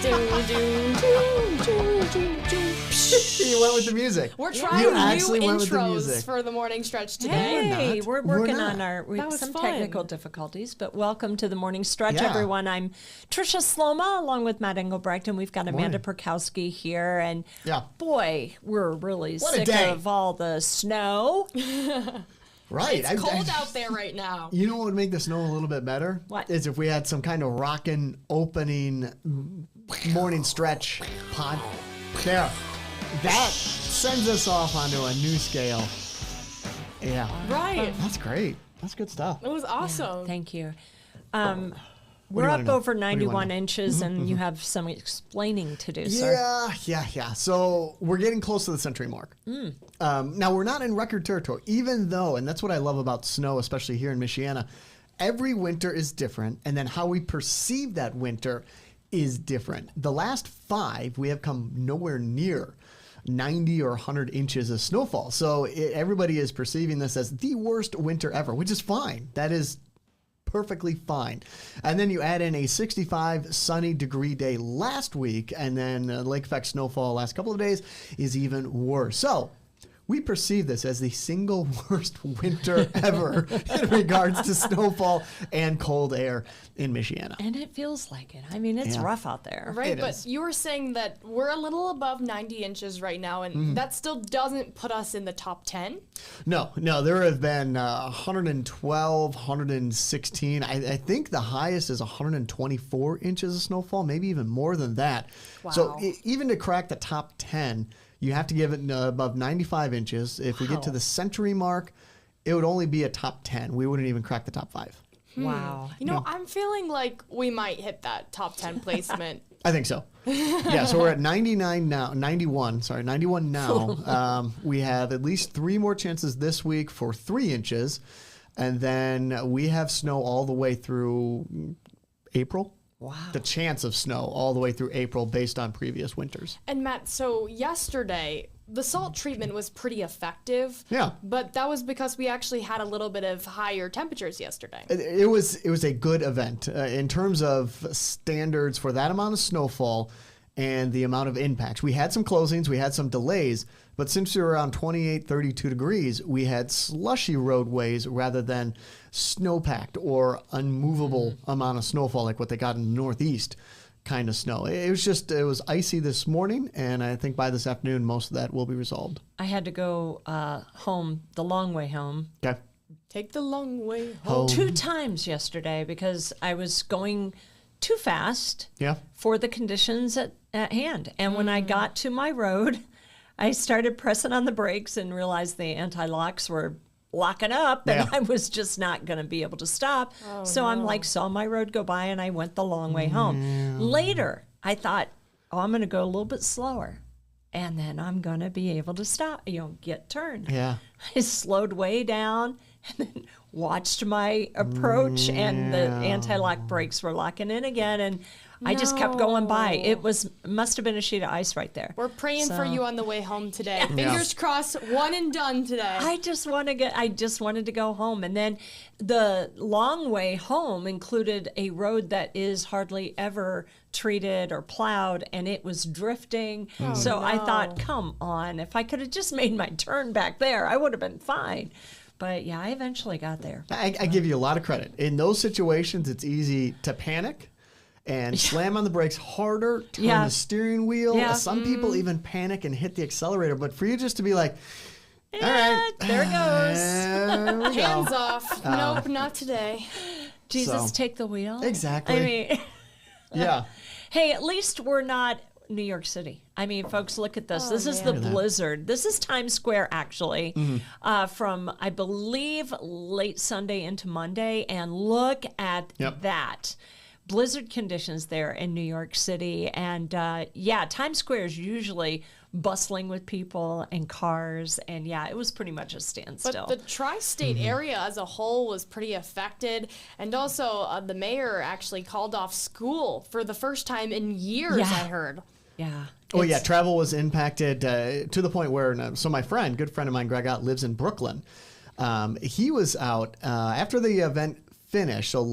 You went with the music. We're trying new intros for the morning stretch today. Hey, we're working on some technical difficulties, but welcome to the morning stretch, everyone. I'm Tricia Sloma, along with Matt Engelbrecht, and we've got Amanda Perkowski here. And boy, we're really sick of all the snow. Right. It's cold out there right now. You know what would make the snow a little bit better? What? Is if we had some kind of rockin' opening morning stretch pod. There. That sends us off onto a new scale. Yeah. Right. That's great. That's good stuff. It was awesome. Yeah, thank you. We're up over 91 inches, and you have some explaining to do, sir. Yeah. So we're getting close to the century mark. Now, we're not in record territory, even though, and that's what I love about snow, especially here in Michiana, every winter is different, and then how we perceive that winter is different. The last 5, we have come nowhere near 90 or 100 inches of snowfall. So everybody is perceiving this as the worst winter ever, which is fine. That is perfectly fine. And then you add in a 65 sunny degree day last week, and then lake effect snowfall last couple of days is even worse. So we perceive this as the single worst winter ever in regards to snowfall and cold air in Michiana. And it feels like it. I mean, it's rough out there. Right, but you were saying that we're a little above 90 inches right now, and that still doesn't put us in the top 10? No, there have been 112, 116. I think the highest is 124 inches of snowfall, maybe even more than that. Wow. So even to crack the top 10, you have to give it above 95 inches. If we get to the century mark, it would only be a top 10. We wouldn't even crack the top 5. Wow. You know, I'm feeling like we might hit that top 10 placement. I think so. Yeah, so we're at 91 now. We have at least 3 more chances this week for 3 inches. And then we have snow all the way through April. Wow. The chance of snow all the way through April based on previous winters. And Matt, so yesterday, the salt treatment was pretty effective. Yeah. But that was because we actually had a little bit of higher temperatures yesterday. It was a good event in terms of standards for that amount of snowfall and the amount of impacts. We had some closings, we had some delays, but since we were around 28, 32 degrees, we had slushy roadways rather than snow-packed or unmovable amount of snowfall like what they got in the Northeast kind of snow. It was icy this morning, and I think by this afternoon, most of that will be resolved. I had to go home, the long way home. Okay. Take the long way home. 2 times yesterday because I was going too fast for the conditions at hand. And when I got to my road, I started pressing on the brakes and realized the anti-locks were locking up, and I was just not going to be able to stop. I'm like, saw my road go by, and I went the long way home. Later, I thought, I'm going to go a little bit slower, and then I'm going to be able to stop, get turned. Yeah. I slowed way down and then watched my approach, and the anti-lock brakes were locking in again, and I just kept going by. It must have been a sheet of ice right there. We're praying for you on the way home today. Fingers crossed, one and done today. I just wanted to go home. And then the long way home included a road that is hardly ever treated or plowed, and it was drifting. I thought, come on, if I could have just made my turn back there, I would have been fine. But I eventually got there. I give you a lot of credit. In those situations, it's easy to panic and slam on the brakes harder, turn the steering wheel. Yeah. Some people even panic and hit the accelerator. But for you just to be like, all right, there it goes. Hands off. Nope, not today. Jesus, take the wheel. Exactly. I mean, yeah. Hey, at least we're not New York City. I mean, folks, look at this. This is the blizzard. This is Times Square, actually, from, I believe, late Sunday into Monday. And look at that. Blizzard conditions there in New York City. And Times Square is usually bustling with people and cars. And it was pretty much a standstill. But the tri-state area as a whole was pretty affected. And also the mayor actually called off school for the first time in years, I heard. Yeah. Travel was impacted to the point where, my good friend of mine, Greg Ott, lives in Brooklyn. He was out after the event finished, so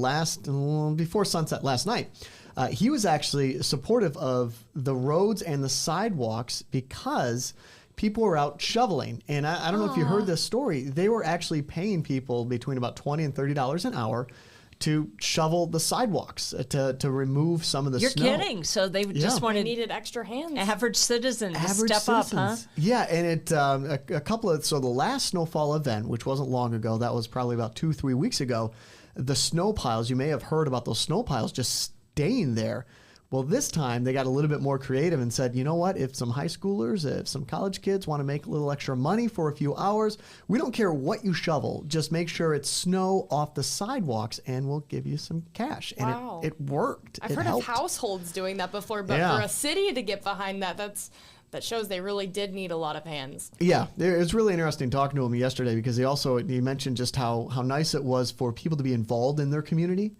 before sunset last night. He was actually supportive of the roads and the sidewalks because people were out shoveling. And I don't know if you heard this story. They were actually paying people between about $20 and $30 an hour to shovel the sidewalks, to remove some of the snow. You're kidding. So they just wanted needed extra hands. Average citizens to step up, huh? Yeah, and it a couple of, so the last Snowfall event, which wasn't long ago, that was probably about 2-3 weeks ago, the snow piles, you may have heard about those snow piles just staying there. Well, this time they got a little bit more creative and said, you know what, if some high schoolers, if some college kids want to make a little extra money for a few hours, we don't care what you shovel, just make sure it's snow off the sidewalks and we'll give you some cash. Wow. And it worked. I've heard of households doing that before, but for a city to get behind that, that shows they really did need a lot of hands. Yeah, it was really interesting talking to him yesterday because he mentioned just how nice it was for people to be involved in their community.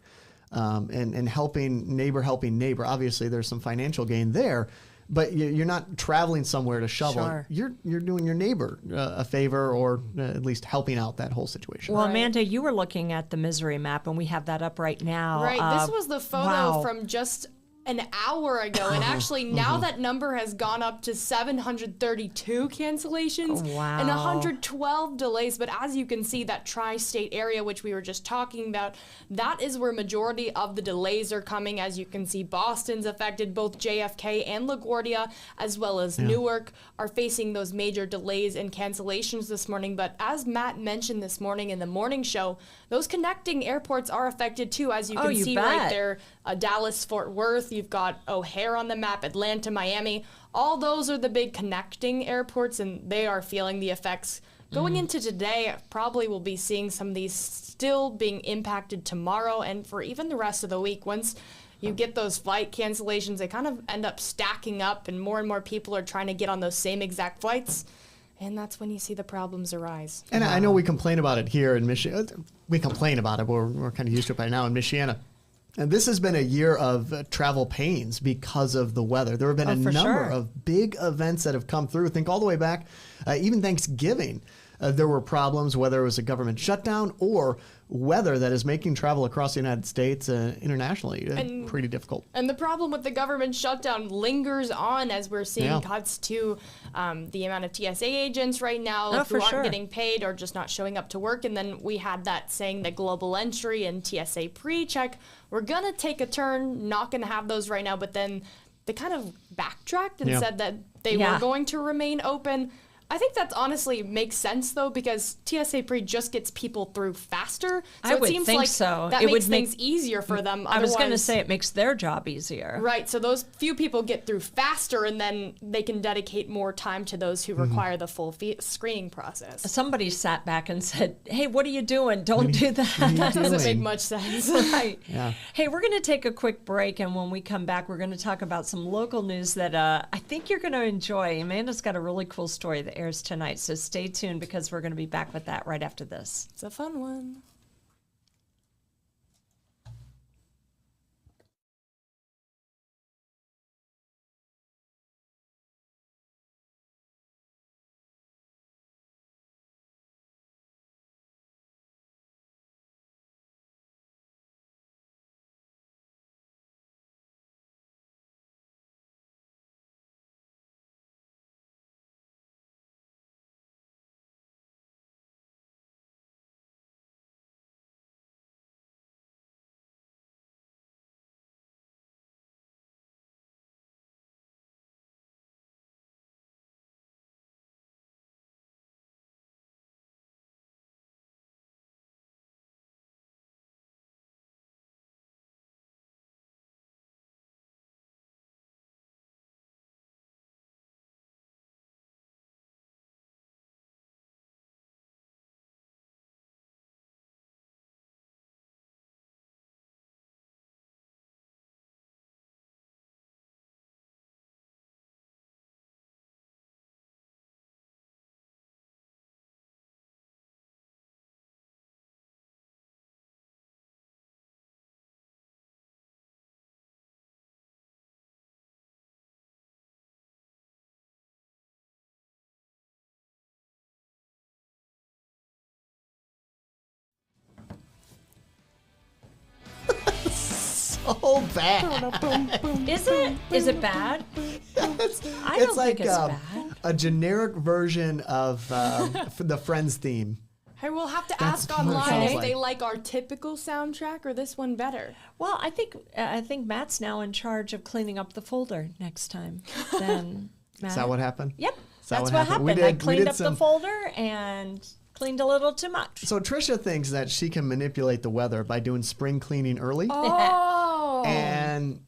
And helping neighbor. Obviously, there's some financial gain there, but you're not traveling somewhere to shovel. Sure. You're doing your neighbor a favor, or at least helping out that whole situation. Well, Amanda, you were looking at the misery map, and we have that up right now. Right. This was the photo from just an hour ago, and actually now that number has gone up to 732 cancellations and 112 delays. But as you can see, that tri-state area, which we were just talking about, that is where majority of the delays are coming. As you can see, Boston's affected. Both JFK and LaGuardia, as well as Newark, are facing those major delays and cancellations this morning. But as Matt mentioned this morning in the morning show, those connecting airports are affected too. As you can see right there, Dallas, Fort Worth, you've got O'Hare on the map, Atlanta, Miami. All those are the big connecting airports, and they are feeling the effects. Going into today, probably will be seeing some of these still being impacted tomorrow and for even the rest of the week. Once you get those flight cancellations, they kind of end up stacking up, and more people are trying to get on those same exact flights. And that's when you see the problems arise. And I know we complain about it here in Michiana. We complain about it, but we're kind of used to it by now in Michiana. And this has been a year of travel pains because of the weather. There have been a number of big events that have come through. Think all the way back, even Thanksgiving. There were problems, whether it was a government shutdown or weather that is making travel across the United States internationally pretty difficult. And the problem with the government shutdown lingers on as we're seeing cuts to the amount of TSA agents right now who aren't getting paid or just not showing up to work. And then we had that saying that global entry and TSA pre-check were going to take a turn, not going to have those right now. But then they kind of backtracked and said that they were going to remain open. I think that honestly makes sense, though, because TSA Pre just gets people through faster. So it seems like that makes things easier for them. I was going to say it makes their job easier. Right. So those few people get through faster, and then they can dedicate more time to those who require the full screening process. Somebody sat back and said, hey, what are you doing? Don't do that. That doesn't make much sense. Right. Yeah. Hey, we're going to take a quick break, and when we come back, we're going to talk about some local news that I think you're going to enjoy. Amanda's got a really cool story that airs tonight, so stay tuned because we're going to be back with that right after this. It's a fun one. so bad. Is it? Is it bad? I don't think it's bad. A generic version of the Friends theme. Hey, we'll have to ask online if they like our typical soundtrack or this one better. Well, I think Matt's now in charge of cleaning up the folder next time. Then Matt. Is that what happened? Yep. That's what happened. I cleaned up the folder and cleaned a little too much. So Tricia thinks that she can manipulate the weather by doing spring cleaning early. Oh. And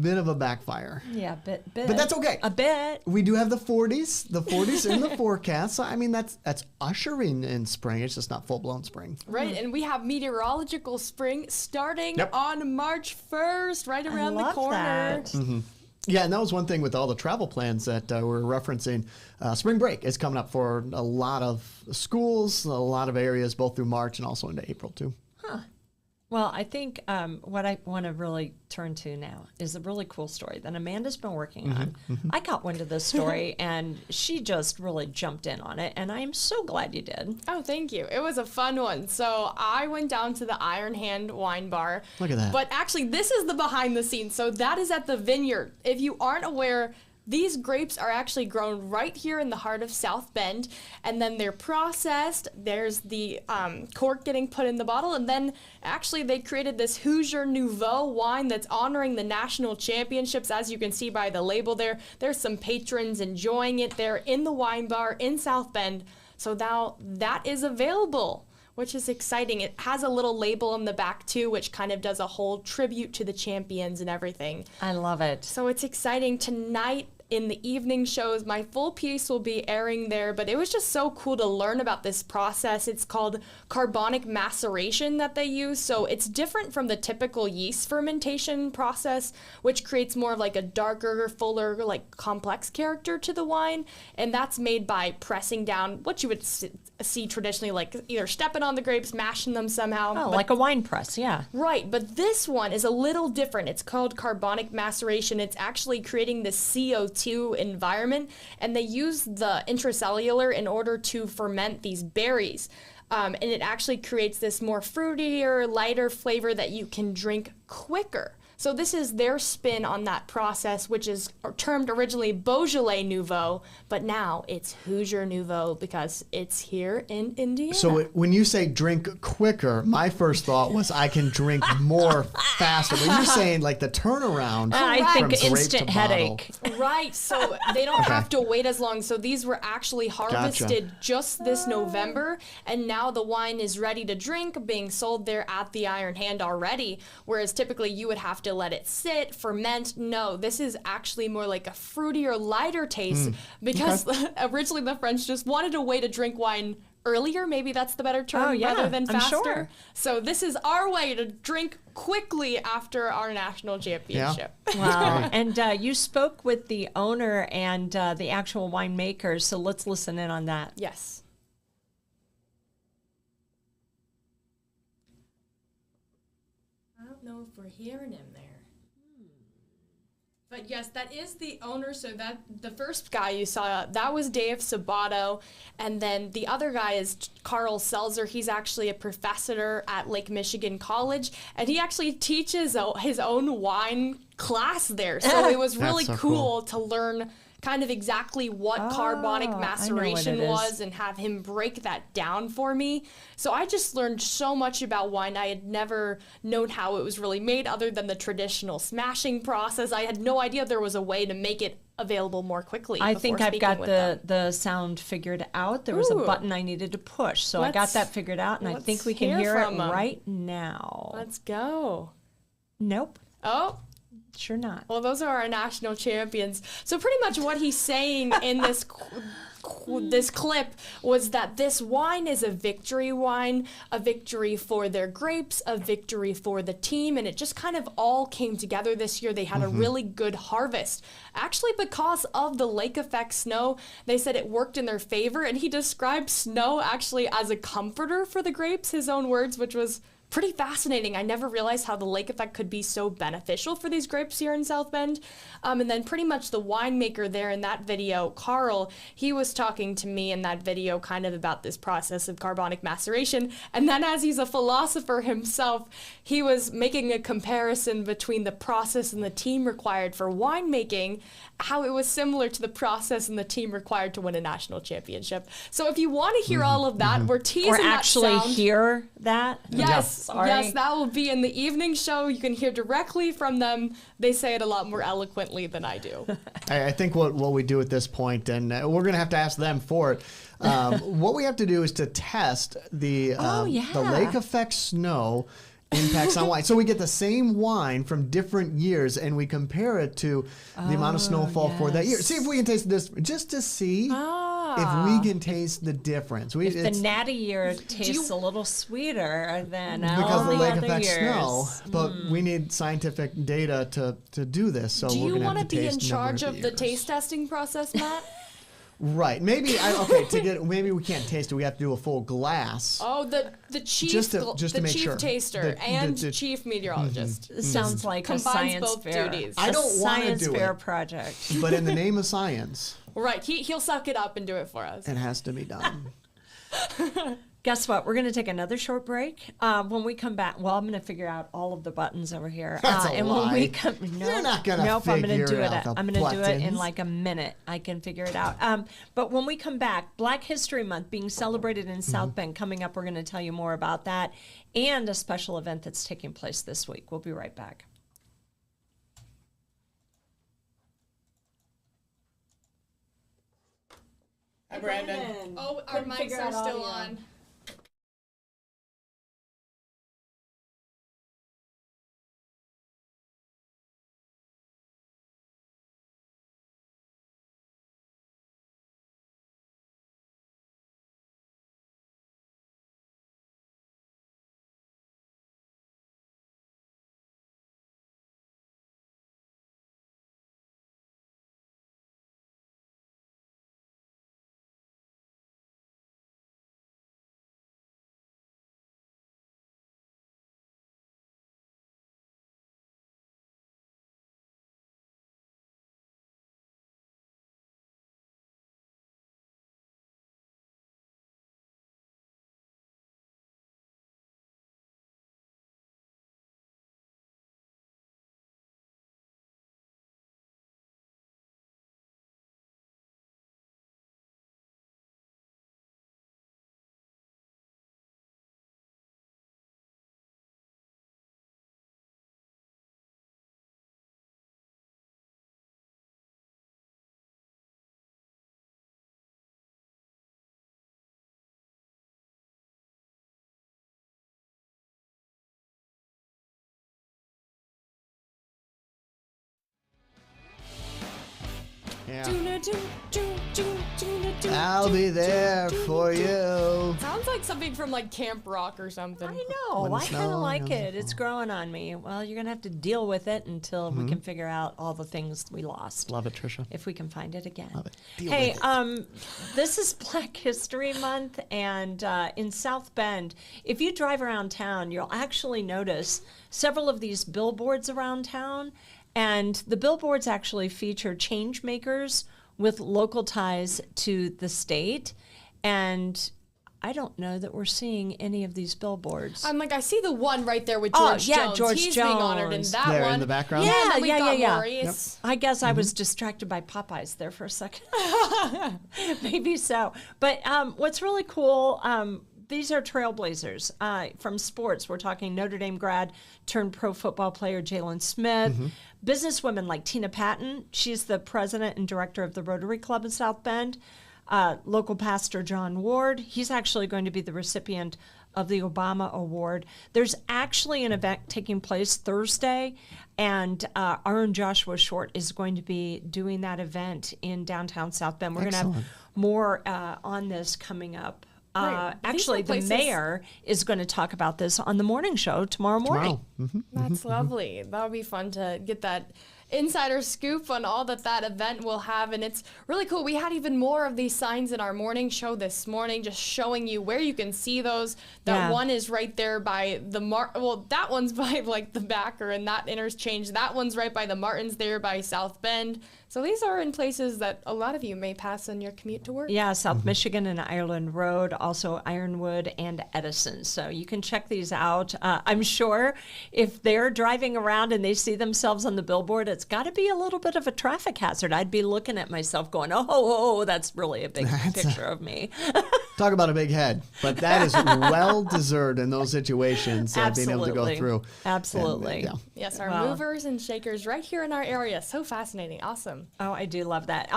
bit of a backfire. Yeah, bit. But that's okay. A bit. We do have the 40s in the forecast. So, I mean, that's ushering in spring. It's just not full-blown spring. Right, and we have meteorological spring starting on March 1st, right around the corner. That. Mm-hmm. Yeah, and that was one thing with all the travel plans that we're referencing. Spring break is coming up for a lot of schools, a lot of areas, both through March and also into April, too. Huh. Well, I think what I want to really turn to now is a really cool story that Amanda's been working on. I got wind of this story, and she just really jumped in on it, and I'm so glad you did. Oh, thank you. It was a fun one. So I went down to the Iron Hand wine bar. Look at that. But actually, this is the behind the scenes. So that is at the vineyard. If you aren't aware, these grapes are actually grown right here in the heart of South Bend, and then they're processed. There's the cork getting put in the bottle, and then actually they created this Hoosier Nouveau wine that's honoring the national championships. As you can see by the label there, there's some patrons enjoying it there in the wine bar in South Bend. So now that is available, which is exciting. It has a little label on the back too, which kind of does a whole tribute to the champions and everything. I love it. So it's exciting. Tonight in the evening shows, my full piece will be airing there, but it was just so cool to learn about this process. It's called carbonic maceration that they use. So it's different from the typical yeast fermentation process, which creates more of like a darker, fuller, like complex character to the wine. And that's made by pressing down what you would see traditionally, like either stepping on the grapes, mashing them somehow. Oh, like a wine press, yeah. Right, but this one is a little different. It's called carbonic maceration. It's actually creating the CO2 environment, and they use the intracellular in order to ferment these berries. And it actually creates this more fruitier, lighter flavor that you can drink quicker. So this is their spin on that process, which is termed originally Beaujolais Nouveau, but now it's Hoosier Nouveau because it's here in Indiana. So when you say drink quicker, my first thought was I can drink more faster. But you're saying like the turnaround. I think instant headache. Right, so they don't have to wait as long. So these were actually harvested just this November, and now the wine is ready to drink, being sold there at the Iron Hand already, whereas typically you would have to let it sit, ferment. No, this is actually more like a fruitier, lighter taste because originally the French just wanted a way to drink wine earlier. Maybe that's the better term rather than faster. Sure. So this is our way to drink quickly after our national championship. Yeah. Wow. And you spoke with the owner and the actual winemakers, so let's listen in on that. Yes. I don't know if we're hearing him there. But yes, that is the owner. So that the first guy you saw, that was Dave Sabato. And then the other guy is Carl Selzer. He's actually a professor at Lake Michigan College. And he actually teaches his own wine class there. So it was really cool to learn kind of exactly what carbonic maceration was and have him break that down for me. So I just learned so much about wine. I had never known how it was really made other than the traditional smashing process. I had no idea there was a way to make it available more quickly. I think I've got the sound figured out. There was a button I needed to push. So I got that figured out, and I think we can hear it right now. Let's go. Nope. Oh. Sure not. Well, those are our national champions. So pretty much what he's saying in this this clip was that this wine is a victory wine, a victory for their grapes, a victory for the team, and it just kind of all came together this year. They had a really good harvest. Actually, because of the lake effect snow, they said it worked in their favor, and he described snow actually as a comforter for the grapes, his own words, which was pretty fascinating. I never realized how the lake effect could be so beneficial for these grapes here in South Bend. And then pretty much the winemaker there in that video, Carl, he was talking to me in that video kind of about this process of carbonic maceration. And then as he's a philosopher himself, he was making a comparison between the process and the team required for winemaking, how it was similar to the process and the team required to win a national championship. So if you want to hear all of that, we're teasing or that actually sound. Hear that. Yes, yes, that will be in the evening show. You can hear directly from them. They say it a lot more eloquently than I do. I think what we do at this point, and we're going to have to ask them for it, what we have to do is to test the lake effect snow impacts on wine. So we get the same wine from different years and we compare it to the amount of snowfall for that year. See if we can taste this, just to see if we can taste the difference. If the natty year tastes a little sweeter than because all the lake other effect years. snow, but we need scientific data to do this. So do we're you want to be in charge of the years. taste testing process, Matt? Right. Maybe maybe we can't taste it. We have to do a full glass. Oh, the chief just to make chief sure. taster and chief meteorologist. It sounds like a Combines science both fair. duties. I don't want to science do fair it, project. but in the name of science, Right. He'll suck it up and do it for us. it has to be done. Guess what? We're going to take another short break. When we come back, well, I'm going to figure out all of the buttons over here. That's a and lie. when we come, You're not going to nope, I'm going to figure do it. out the I'm going to do it in buttons. like a minute. I can figure it out. But when we come back, Black History Month being celebrated in South Bend coming up. We're going to tell you more about that and a special event that's taking place this week. We'll be right back. Hi, Brandon. Oh, our mics are still on. Yeah. I'll be there for you. Sounds like something from like Camp Rock or something. I know. I kind of like it. It's growing on me. Well, you're going to have to deal with it until we can figure out all the things we lost. Love it, Tricia. If we can find it again. Love it. Deal Hey, with it. this is Black History Month, and in South Bend, if you drive around town, you'll actually notice several of these billboards around town, and the billboards actually feature change makers with local ties to the state, and I don't know that we're seeing any of these billboards. I'm like, I see the one right there with George Jones. George He's Jones. being honored in that There one. in the background? Yeah, and then we've got yeah. Maurice. I guess I was distracted by Popeyes there for a second. Maybe so. But what's really cool, these are trailblazers from sports. We're talking Notre Dame grad turned pro football player Jalen Smith. Businesswomen like Tina Patton. She's the president and director of the Rotary Club in South Bend. Local pastor John Ward. He's actually going to be the recipient of the Obama Award. There's actually an event taking place Thursday, and our own Joshua Short is going to be doing that event in downtown South Bend. We're going to have more on this coming up. Right. Actually, the mayor is going to talk about this on the morning show tomorrow morning. That's lovely. That would be fun to get that insider scoop on all that event will have, and it's really cool. We had even more of these signs in our morning show this morning, just showing you where you can see those. That one is right there by the that one's by like the Backer and that interchange. That one's right by the Martins there by South Bend. So these are in places that a lot of you may pass on your commute to work. Yeah, South Michigan and Ireland Road, also Ironwood and Edison. So you can check these out. I'm sure if they're driving around and they see themselves on the billboard, it's got to be a little bit of a traffic hazard. I'd be looking at myself going, oh, that's really a big picture of me. Talk about a big head. But that is well-deserved in those situations, being able to go through. Absolutely. And, Yes, our movers and shakers right here in our area. So fascinating. Awesome. Oh, I do love that.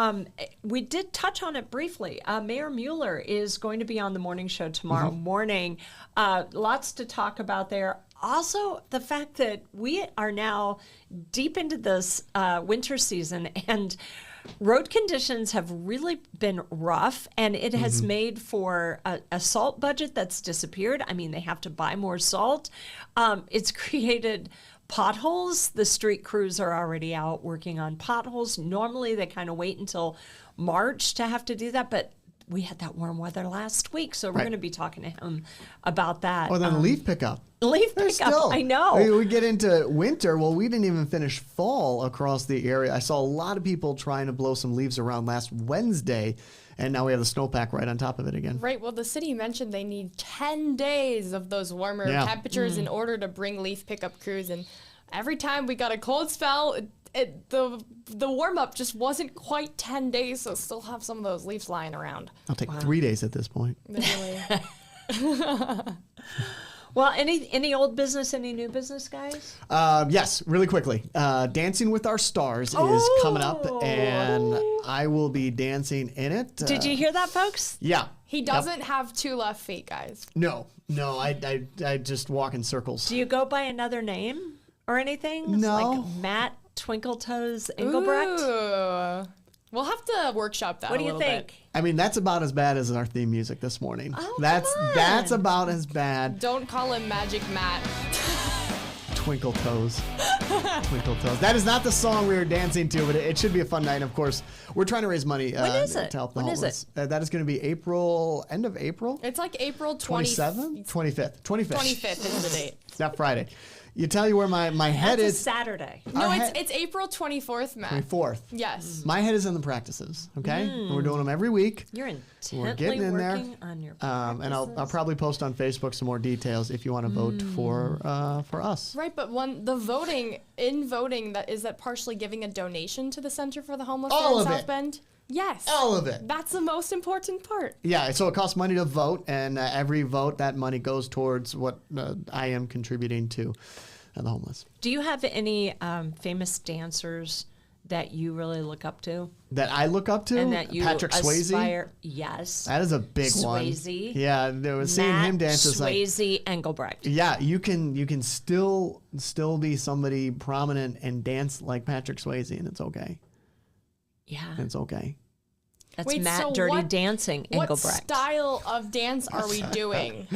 We did touch on it briefly. Mayor Mueller is going to be on the morning show tomorrow morning. Lots to talk about there. Also, the fact that we are now deep into this winter season and road conditions have really been rough, and it has made for a salt budget that's disappeared. I mean, they have to buy more salt. It's created potholes. The street crews are already out working on potholes. Normally, they kind of wait until March to have to do that, but we had that warm weather last week, so we're going to be talking to him about that. Oh, then leaf pickup. Leaf pickup, I know. We get into winter. Well, we didn't even finish fall across the area. I saw a lot of people trying to blow some leaves around last Wednesday, and now we have the snowpack right on top of it again. Right. Well, the city mentioned they need 10 days of those warmer temperatures in order to bring leaf pickup crews. And every time we got a cold spell, the warm-up just wasn't quite 10 days, so still have some of those leaves lying around. I'll take 3 days at this point. Literally. Well, any old business, any new business, guys? Yes, really quickly. Dancing with Our Stars is coming up, and I will be dancing in it. Did you hear that, folks? Yeah. He doesn't have 2 left feet, guys. No, I just walk in circles. Do you go by another name or anything? No. Like Matt Twinkletoes Engelbrecht? Ooh. We'll have to workshop that. What do you think? Bit. I mean, that's about as bad as our theme music this morning. Oh, that's about as bad. Don't call him Magic Matt. Twinkle Toes. Twinkle Toes. That is not the song we were dancing to, but it should be a fun night. Of course, we're trying to raise money when is it? to help the when homeless. Is it? That is going to be end of April? It's like April 27th? 25th. 25th is the date. It's not Friday. You tell you where my head That's is. a Saturday. No, it's April 24th, Matt. 24th. Yes. My head is in the practices, okay? And we're doing them every week. You're intently We're getting in there. working on your and I'll probably post on Facebook some more details if you want to vote for us. Right, but voting that partially giving a donation to the Center for the Homeless All in of South it. Bend? Yes. All of it. That's the most important part. Yeah, so it costs money to vote, and every vote, that money goes towards what I am contributing to the homeless. Do you have any famous dancers that you really look up to? That I look up to? And that you Patrick Swayze? Yes. That is a big one. Swayze. Yeah, there was seeing him dance is like Swayze Engelbrecht. Yeah, you can still be somebody prominent and dance like Patrick Swayze, and it's okay. Yeah. It's okay. That's Wait, Matt so Dirty what- Dancing What Engelbrecht. style of dance are we doing?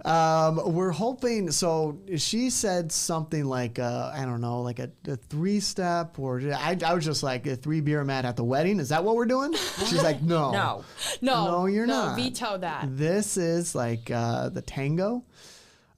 We're hoping. So she said something like I don't know, like a 3-step, or I was just like a 3-beer mat at the wedding. Is that what we're doing? She's like, no, No, you're not. Veto that. This is like the tango.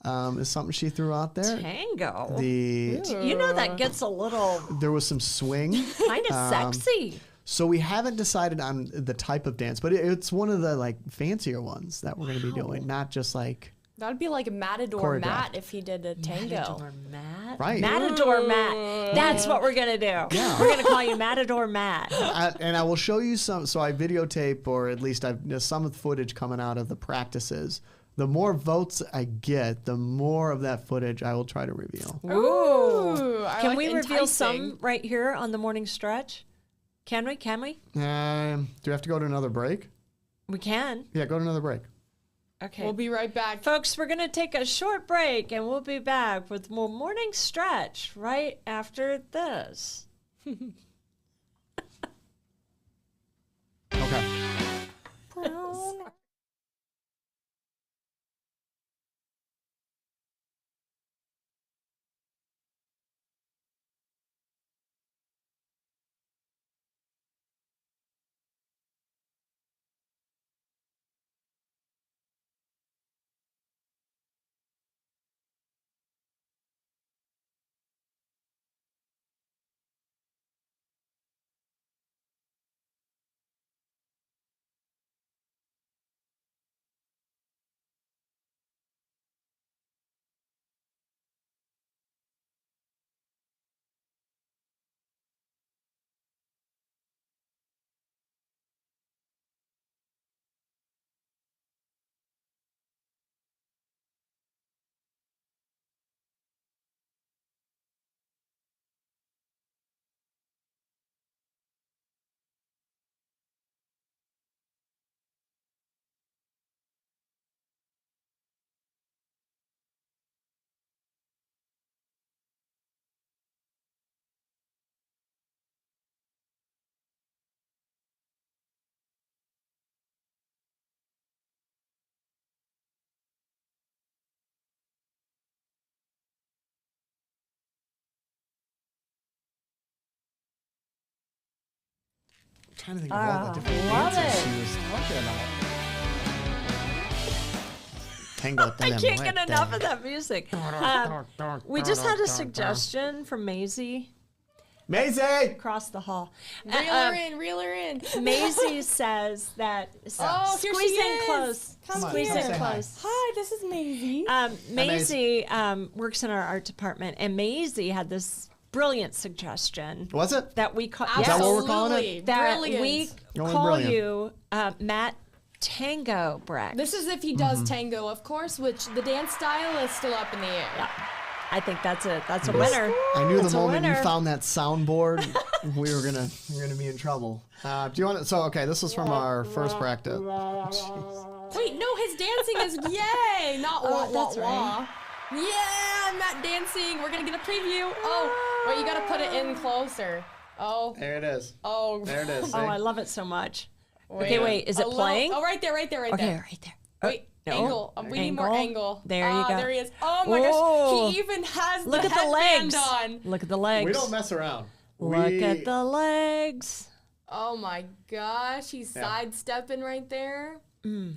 Is something she threw out there. Tango. The You know that gets a little there was some swing. kind of sexy. So we haven't decided on the type of dance, but it's one of the like fancier ones that we're going to be doing, not just like. That'd be like Matador Matt if he did a tango. Matador Matt. Right. Matador Matt. That's what we're gonna do. Yeah. We're gonna call you Matador Matt. And I will show you some. So I videotape, or at least there's some footage coming out of the practices. The more votes I get, the more of that footage I will try to reveal. Ooh. Can we reveal some right here on the morning stretch? Can we? Can we? Do we have to go to another break? We can. Yeah, go to another break. Okay. We'll be right back. Folks, we're going to take a short break and we'll be back with more morning stretch right after this. Okay. trying to think of all the different dances she was talking about. Tango, I can't get enough of that music. We just had a suggestion from Maisie. Maisie! Across the hall. Reel her in. Maisie says that squeeze in close. Squeeze in close. Hi, this is Maisie. Maisie works in our art department, and Maisie had this brilliant suggestion. Was it? That we call Is that what we're calling it? That we call you Matt Tango Breck. This is if he does tango, of course, which the dance style is still up in the air. Yeah. I think that's a winner. I knew the moment you found that soundboard, we were gonna be in trouble. Do you want to? So okay, this was from our first practice. Wait, no, his dancing is yay, not wah wah wah. Yeah, I'm not dancing. We're gonna get a preview. Oh, wait, you gotta put it in closer. Oh, there it is. Oh, there it is. Oh, I love it so much. Wait, is it playing? Oh, right there. Okay, right there. Wait. No. Angle. We need more angle. There you go. There he is. Oh my gosh. He even has Look the at the legs. on. Look at the legs. We don't mess around. Look at the legs. Oh my gosh. He's sidestepping right there.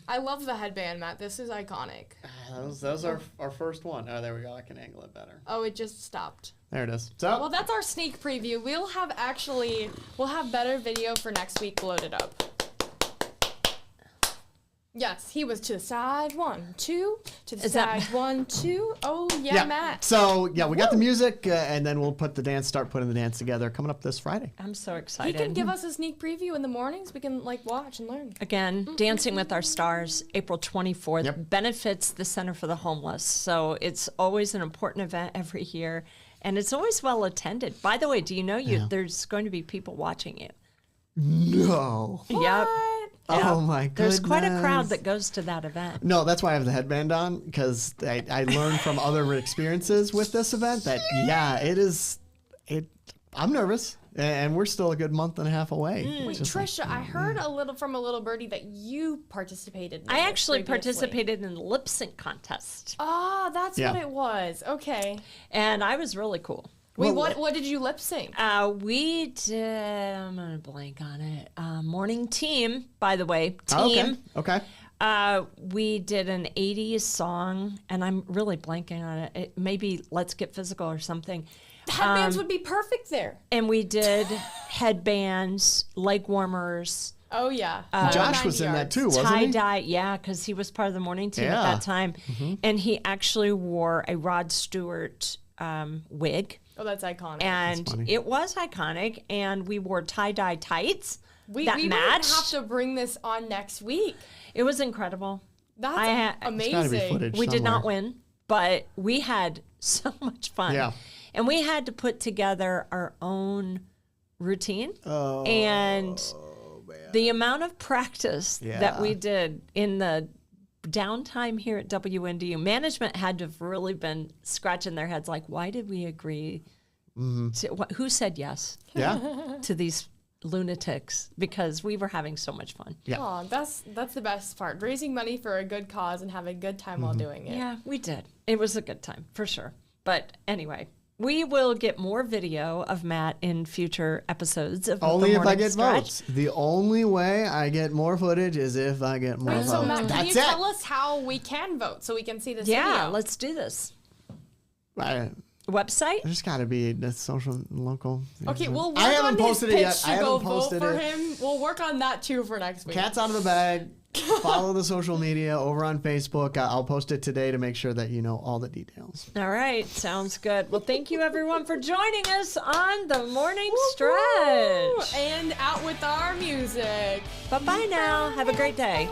I love the headband, Matt. This is iconic. Those are our first one. Oh, there we go. I can angle it better. Oh, it just stopped. There it is. So, well, that's our sneak preview. We'll have better video for next week loaded up. Yes, he was to the side, 1, 2, to the side, 1, 2. Oh, yeah, Matt. So, we got the music, and then we'll start putting the dance together coming up this Friday. I'm so excited. He can give us a sneak preview in the mornings. We can, watch and learn. Again, Dancing with Our Stars, April 24th, benefits the Center for the Homeless. So it's always an important event every year, and it's always well attended. By the way, do you know there's going to be people watching you? No. What? Yep. Oh my goodness. There's quite a crowd that goes to that event. No, that's why I have the headband on, because I learned from other experiences with this event that, I'm nervous, and we're still a good month and a half away. Wait, Tricia, I heard from a little birdie that you participated in I actually participated in the lip sync contest. Oh, that's what it was. Okay. And I was really cool. Wait, what did you lip sync? We did, I'm going to blank on it, Morning Team, by the way, Team. Okay. We did an 80s song, and I'm really blanking on it. Maybe Let's Get Physical or something. The headbands would be perfect there. And we did headbands, leg warmers. Oh, yeah. Josh was in that too, wasn't he? Tie-dye, yeah, because he was part of the morning team at that time. Mm-hmm. And he actually wore a Rod Stewart wig. Oh, that's iconic. And it was iconic. And we wore tie-dye tights we matched. might have to bring this on next week. It was incredible. That's amazing. It's gotta be footage we somewhere. did not win, but we had so much fun. Yeah. And we had to put together our own routine. Oh, and man. the amount of practice that we did in the downtime here at WNDU, management had to have really been scratching their heads like, why did we agree to, who said yes to these lunatics? Because we were having so much fun. Yeah. Oh, that's the best part. Raising money for a good cause and having a good time while doing it. Yeah, we did. It was a good time, for sure. But anyway, we will get more video of Matt in future episodes of Only the if I get Stretch. votes. The only way I get more footage is if I get more votes. So Matt, can you That's tell us how we can vote so we can see this video? Yeah, let's do this. Website? There's got to be the social local. Okay, we'll work I haven't on posted his it pitch yet. I to go haven't vote posted for it. him. We'll work on that too for next week. Cat's out of the bag. Follow the social media over on Facebook. I'll post it today to make sure that you know all the details. All right, sounds good. Well, thank you everyone for joining us on the Morning Stretch. And out with our music. Bye-bye now. Have a great day.